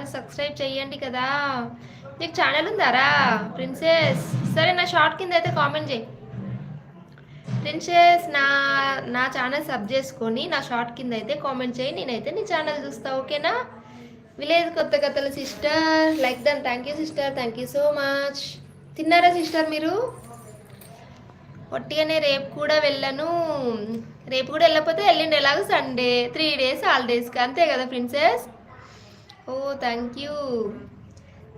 Channel subscribe చేయండి కదా. నీకు ఛానల్ ఉందారా ప్రిన్సెస్? సరే నా షార్ట్ కింద అయితే కామెంట్ చేయి ప్రిన్సెస్. నా ఛానల్ సబ్ చేసుకొని నా షార్ట్ కింద అయితే కామెంట్ చేయి, నేనైతే నీ ఛానల్ చూస్తా. ఓకేనా? విలేజ్ కొత్త కథలు సిస్టర్ లైక్ దన్. Thank you sister, thank you so much. తిన్నారా సిస్టర్ మీరు? ఒట్టిగానే రేపు కూడా వెళ్ళను. రేపు కూడా వెళ్ళకపోతే ఎల్లుండి ఎలాగో సండే, 3 days హాలిడేస్కి, అంతే కదా ప్రిన్సెస్? Oh thank you.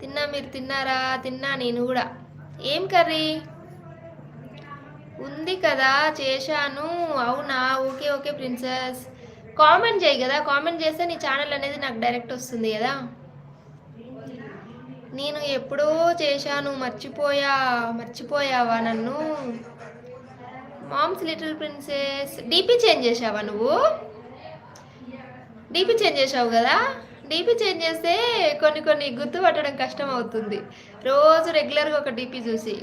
తిన్నా, మీరు తిన్నారా? తిన్నా నేను కూడా. ఏం కర్రీ ఉంది కదా? చేశాను. అవునా? Okay okay princess. కామెంట్ చేయి కదా, కామెంట్ చేస్తే నీ ఛానల్ అనేది నాకు డైరెక్ట్ వస్తుంది కదా. నేను ఎప్పుడో చేశాను, మర్చిపోయావా నన్ను? Mom's little princess. DP change చేసావా నువ్వు? డీపీ చేంజ్ చేసావు కదా. డీపీ చేంజ్ చేస్తే కొన్ని గుర్తుపట్టడం కష్టం అవుతుంది, రోజు రెగ్యులర్గా ఒక డీపీ చూసి.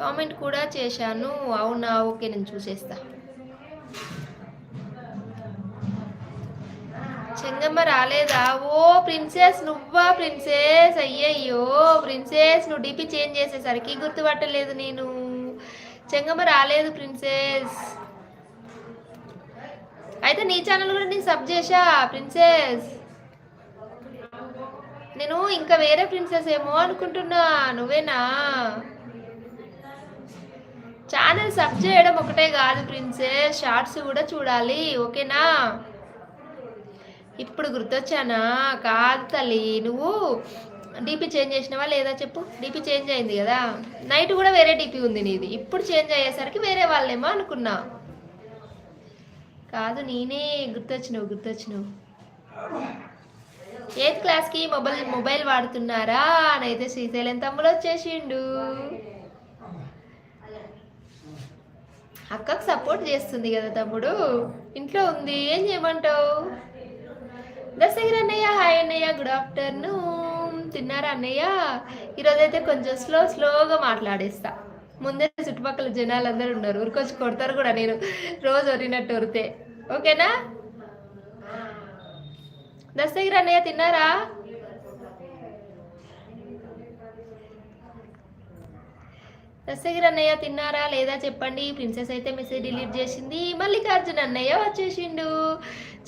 కామెంట్ కూడా చేశాను. అవునా? ఓకే, నేను చూసేస్తా. చెంగమ్మ రాలేదా? ఓ ప్రిన్సెస్, నువ్వా ప్రిన్సెస్? అయ్యయ్యో ప్రిన్సెస్, నువ్వు డీపీ చేంజ్ చేసేసరికి గుర్తుపట్టలేదు నేను. చెంగమ్మ రాలేదు ప్రిన్సెస్. అయితే నీ ఛానల్ కూడా నేను సబ్ చేశా ప్రిన్సెస్. నేను ఇంకా వేరే ప్రిన్సెస్ ఏమో అనుకుంటున్నా. నువ్వేనా? ఛానల్ సబ్ చేయడం ఒకటే కాదు ప్రిన్సెస్, షార్ట్స్ కూడా చూడాలి. ఓకేనా? ఇప్పుడు గుర్తొచ్చానా? కాదు తల్లి, నువ్వు డీపీ చేంజ్ చేసినావా లేదా చెప్పు. డీపీ చేంజ్ అయింది కదా, నైట్ కూడా వేరే డీపీ ఉంది నీది. ఇప్పుడు చేంజ్ అయ్యేసరికి వేరే వాళ్ళేమో అనుకున్నా. కాదు, నేనే. గుర్తొచ్చినావు. 8th క్లాస్కి మొబైల్ వాడుతున్నారా అని అయితే శ్రీశైలం తమ్ముడు వచ్చేసిండు. అక్కకు సపోర్ట్ చేస్తుంది కదా తమ్ముడు, ఇంట్లో ఉంది, ఏం చేయమంటావు? దశగిరి అన్నయ్య, హాయ్ అన్నయ్య, గుడ్ ఆఫ్టర్నూన్. తిన్నారా అన్నయ్య? ఈరోజైతే కొంచెం స్లోగా మాట్లాడేస్తా. ముందే చుట్టుపక్కల జనాలు అందరూ ఉన్నారు, ఊరికొచ్చి కొడతారు కూడా నేను రోజు ఒరినట్టు ఒరితే. ఓకేనా? దశగిరి అన్నయ్య తిన్నారా? దశగిరి అన్నయ్య తిన్నారా లేదా చెప్పండి. ప్రిన్సెస్ అయితే మెసేజ్ డిలీట్ చేసింది. మల్లికార్జున అన్నయ్య వచ్చేసిండు.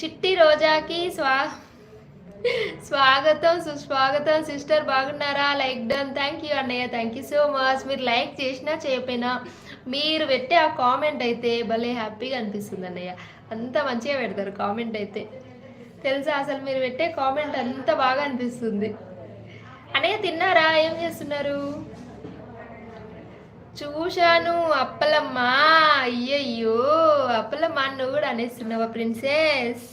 చిట్టి రోజాకి స్వాగతం సుస్వాగతం సిస్టర్, బాగున్నారా? Like done. థ్యాంక్ యూ అన్నయ్య, థ్యాంక్ యూ సో మచ్. మీరు లైక్ చేసినా చేయకపోయినా మీరు పెట్టే ఆ కామెంట్ అయితే భలే హ్యాపీగా అనిపిస్తుంది అన్నయ్య. అంత మంచిగా పెడతారు కామెంట్ అయితే, తెలుసా? అసలు మీరు పెట్టే కామెంట్ అంత బాగా అనిపిస్తుంది. అన్నయ్య తిన్నారా? ఏం చేస్తున్నారు? చూశాను. అప్పలమ్మ, అయ్యయ్యో అప్పలమ్మ నువ్వు కూడా అనేస్తున్నావా ప్రిన్సెస్?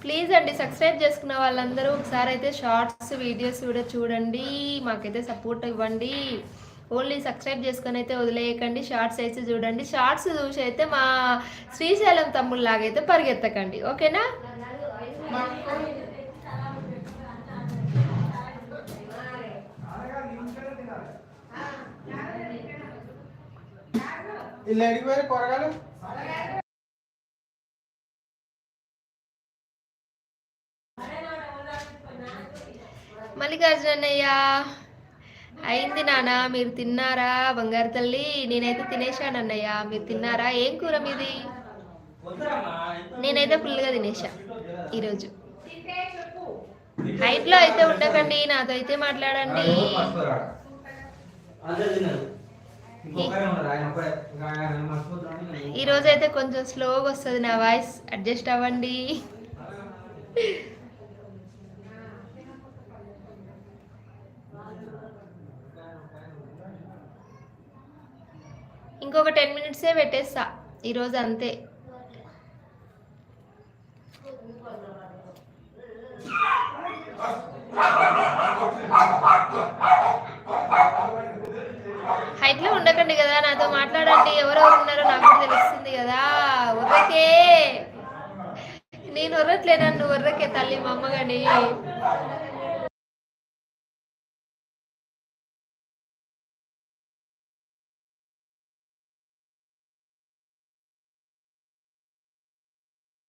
ప్లీజ్ అండి, సబ్స్క్రైబ్ చేసుకున్న వాళ్ళందరూ ఒకసారి అయితే షార్ట్స్ వీడియోస్ కూడా చూడండి, మాకైతే సపోర్ట్ ఇవ్వండి. ఓన్లీ సబ్స్క్రైబ్ చేసుకొని అయితే వదిలేయకండి, షార్ట్స్ అయితే చూడండి. షార్ట్స్ చూసి అయితే మా శ్రీశైలం తమ్ముళ్ళలాగైతే పరిగెత్తకండి. ఓకేనా? మల్లికార్జున అన్నయ్య, అయింది నాన్న, మీరు తిన్నారా? బంగారు తల్లి, నేనైతే తినేశాను అన్నయ్య, మీరు తిన్నారా? ఏం కూర మీది? నేనైతే ఫుల్గా తినేసా ఈరోజు. హైట్లో అయితే ఉండకండి, నాతో అయితే మాట్లాడండి. ఈరోజు అయితే కొంచెం స్లోగా వస్తుంది నా వాయిస్, అడ్జస్ట్ అవ్వండి. ఇంకొక 10 minutes పెట్టేస్తా ఈరోజు, అంతే. హైట్లో ఉండకండి కదా, నాతో మాట్లాడండి. ఎవరెవరు ఉన్నారో నాకు తెలుస్తుంది కదా. ఉర్రకే, నేను ఉర్రట్లేనన్ను ఉర్రకే తల్లి మా అమ్మగాని.